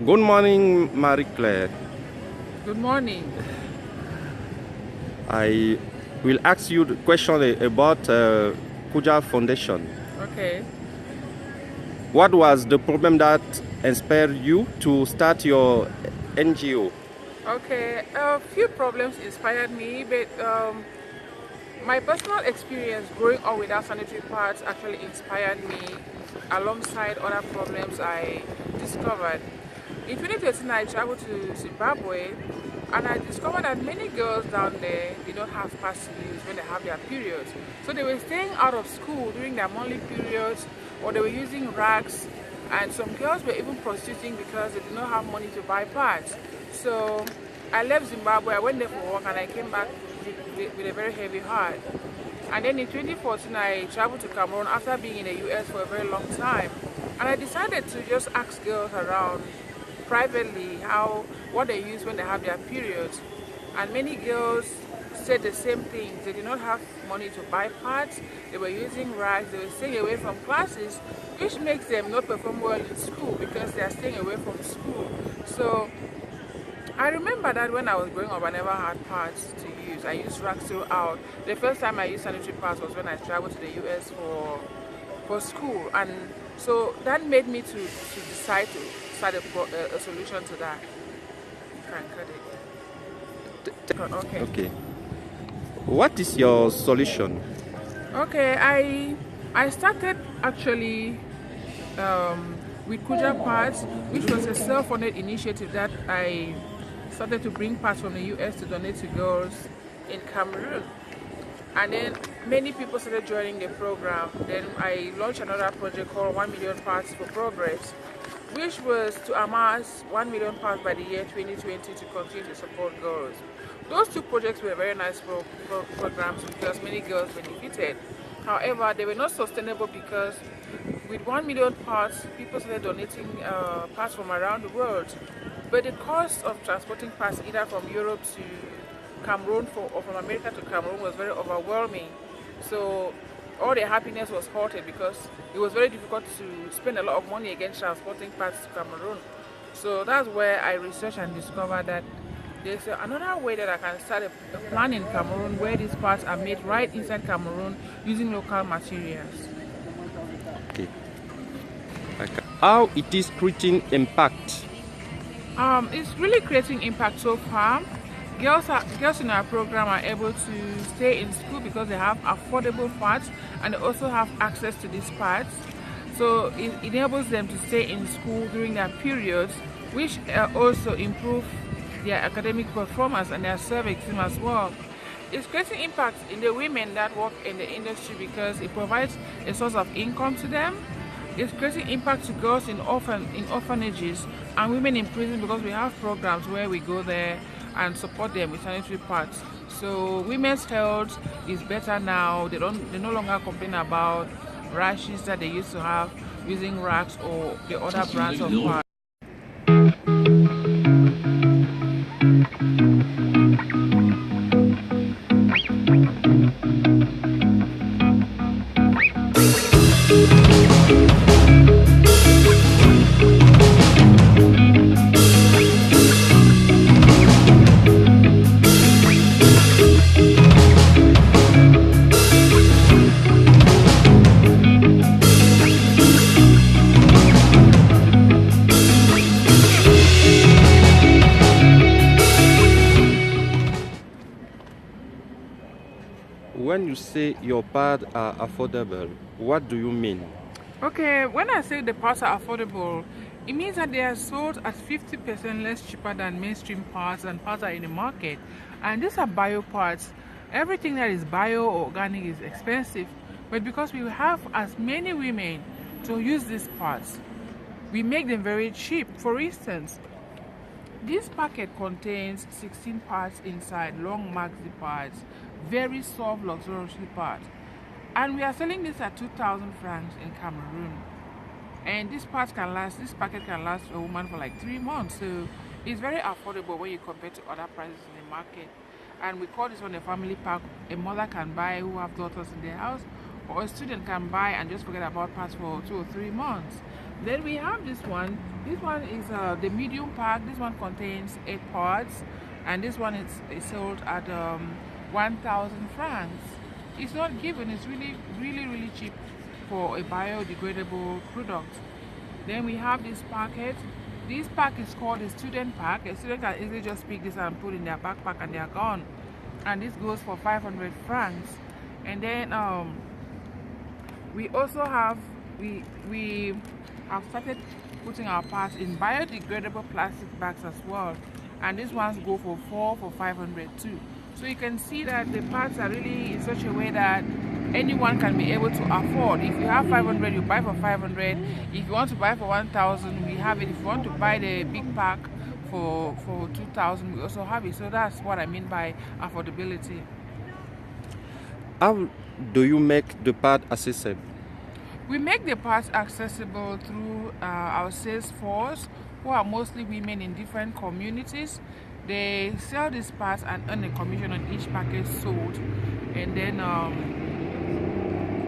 Good morning, Marie-Claire. Good morning. I will ask you the question about Kuja Foundation. Okay. What was the problem that inspired you to start your NGO? Okay, a few problems inspired me, but my personal experience growing up without sanitary pads actually inspired me alongside other problems I discovered. In 2013, I traveled to Zimbabwe and I discovered that many girls down there did not have pads to use when they have their periods. So they were staying out of school during their monthly periods, or they were using rags, and some girls were even prostituting because they did not have money to buy pads. So I left Zimbabwe, I went there for work, and I came back with a very heavy heart. And then in 2014, I traveled to Cameroon after being in the US for a very long time. And I decided to just ask girls around privately what they use when they have their periods. And many girls said the same thing. They did not have money to buy pads, they were using rags, they were staying away from classes, which makes them not perform well in school because they are staying away from school. So I remember that when I was growing up, I never had pads to use. I used rags throughout. The first time I used sanitary pads was when I traveled to the US for school, and so that made me to decide to start a solution to that. You can cut it. Okay. Okay. What is your solution? Okay, I started actually with kujaEcoPads, which was a self-funded initiative that I started to bring pads from the US to donate to girls in Cameroon. And then many people started joining the program. Then I launched another project called 1 Million Pads for Progress, which was to amass 1 million pads by the year 2020 to continue to support girls. Those two projects were very nice programs because many girls benefited. However, they were not sustainable because with 1 million pads, people started donating pads from around the world. But the cost of transporting pads either from Europe to Cameroon or from America to Cameroon was very overwhelming. So all their happiness was halted because it was very difficult to spend a lot of money against transporting pads to Cameroon. So that's where I researched and discovered that there's another way that I can start a plan in Cameroon where these pads are made right inside Cameroon using local materials. Okay. How it is creating impact? It's really creating impact so far. Girls in our program are able to stay in school because they have affordable pads and they also have access to these pads. So it enables them to stay in school during their periods, which also improve their academic performance and their self-esteem as well. It's creating impact in the women that work in the industry because it provides a source of income to them. It's creating impact to girls in orphanages and women in prison because we have programs where we go there and support them with sanitary pads. So women's health is better now. They no longer complain about rashes that they used to have using rags or the other brands of pads. When you say your pads are affordable, what do you mean? Okay, when I say the pads are affordable, it means that they are sold at 50% less cheaper than mainstream pads and pads are in the market. And these are bio pads. Everything that is bio or organic is expensive, but because we have as many women to use these pads, we make them very cheap. For instance, this packet contains 16 pads inside, long maxi pads, very soft luxurious pads. And we are selling this at 2,000 francs in Cameroon. And this packet can last a woman for like 3 months. So it's very affordable when you compare to other prices in the market. And we call this one a family pack. A mother can buy who have daughters in their house, or a student can buy and just forget about pads for 2 or 3 months. Then we have this one. This one is the medium pack. This one contains 8 pods, and this one is sold at 1,000 francs. It's not given. It's really cheap for a biodegradable product. Then we have this packet. This pack is called a student pack. A student can easily just pick this and put in their backpack and they are gone. And this goes for 500 francs. And then we also have we have started putting our parts in biodegradable plastic bags as well, and these ones go for 500 too. So you can see that the parts are really in such a way that anyone can be able to afford. If you have 500, you buy for 500. If you want to buy for 1,000, we have it. If you want to buy the big pack for 2,000, we also have it. So that's what I mean by affordability. How do you make the pad accessible? We make the parts accessible through our sales force, who are mostly women in different communities. They sell these parts and earn a commission on each package sold. And then,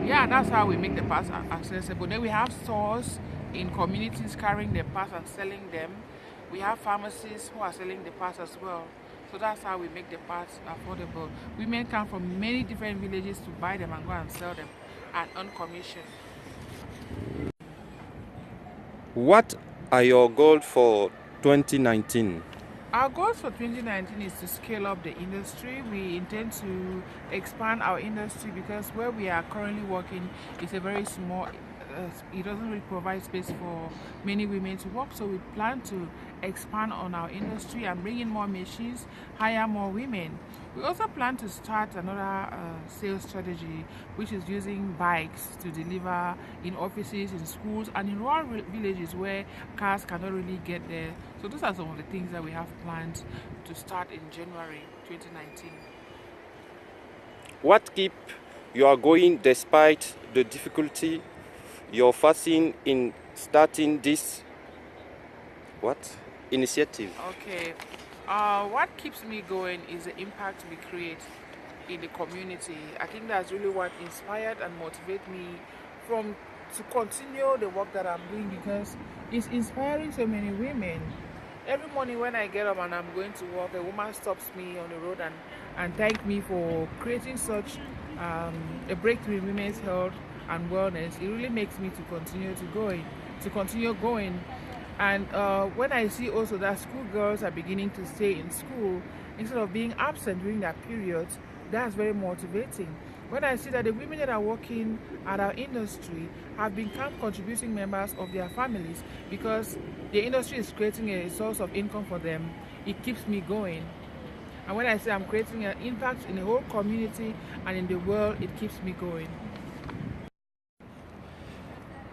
yeah, that's how we make the parts accessible. Then we have stores in communities carrying the parts and selling them. We have pharmacies who are selling the parts as well. So that's how we make the parts affordable. Women come from many different villages to buy them and go and sell them and earn commission. What are your goals for 2019? Our goals for 2019 is to scale up the industry. We intend to expand our industry because where we are currently working is a very small, it doesn't really provide space for many women to work. So we plan to expand on our industry and bring in more machines, hire more women. We also plan to start another sales strategy, which is using bikes to deliver in offices, in schools, and in rural villages where cars cannot really get there. So those are some of the things that we have planned to start in January 2019. What keep you are going despite the difficulty you're facing in starting this initiative? Okay. What keeps me going is the impact we create in the community. I think that's really what inspired and motivated me to continue the work that I'm doing, because it's inspiring so many women. Every morning when I get up and I'm going to work, a woman stops me on the road and thank me for creating such a breakthrough in women's health and wellness. It really makes me to continue going. And when I see also that schoolgirls are beginning to stay in school instead of being absent during that period, that's very motivating. When I see that the women that are working at our industry have become contributing members of their families because the industry is creating a source of income for them, it keeps me going. And when I say I'm creating an impact in the whole community and in the world, it keeps me going.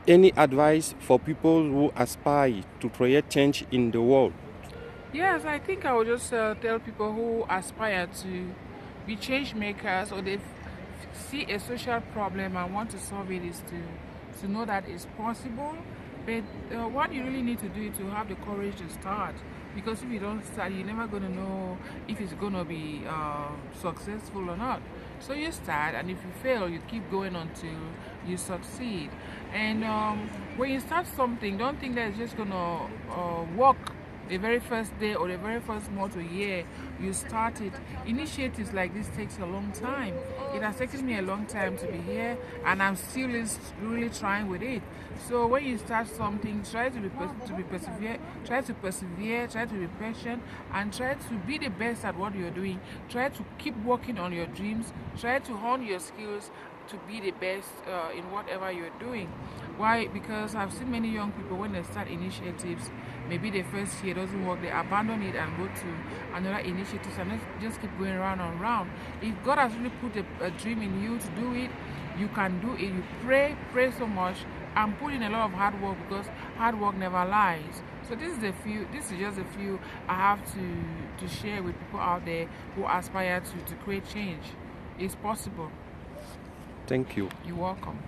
Any advice for people who aspire to create change in the world? Yes, I think I would just tell people who aspire to be change makers, or they see a social problem and want to solve it, is to know that it's possible. But what you really need to do is to have the courage to start, because if you don't start, you're never going to know if it's going to be successful or not. So you start, and if you fail, you keep going until you succeed. And when you start something, don't think that it's just going to work the very first day or the very first month or year you start it. Initiatives like this takes a long time. It has taken me a long time to be here, and I'm still really trying with it. So when you start something, try to persevere, try to be patient, and try to be the best at what you're doing. Try to keep working on your dreams, try to hone your skills to be the best in whatever you're doing. Why? Because I've seen many young people, when they start initiatives, maybe the first year doesn't work, they abandon it and go to another initiative and just keep going round and round. If God has really put a dream in you to do it, you can do it. You pray so much and put in a lot of hard work, because hard work never lies. So this is just a few I have to share with people out there who aspire to create change. It's possible. Thank you. You're welcome.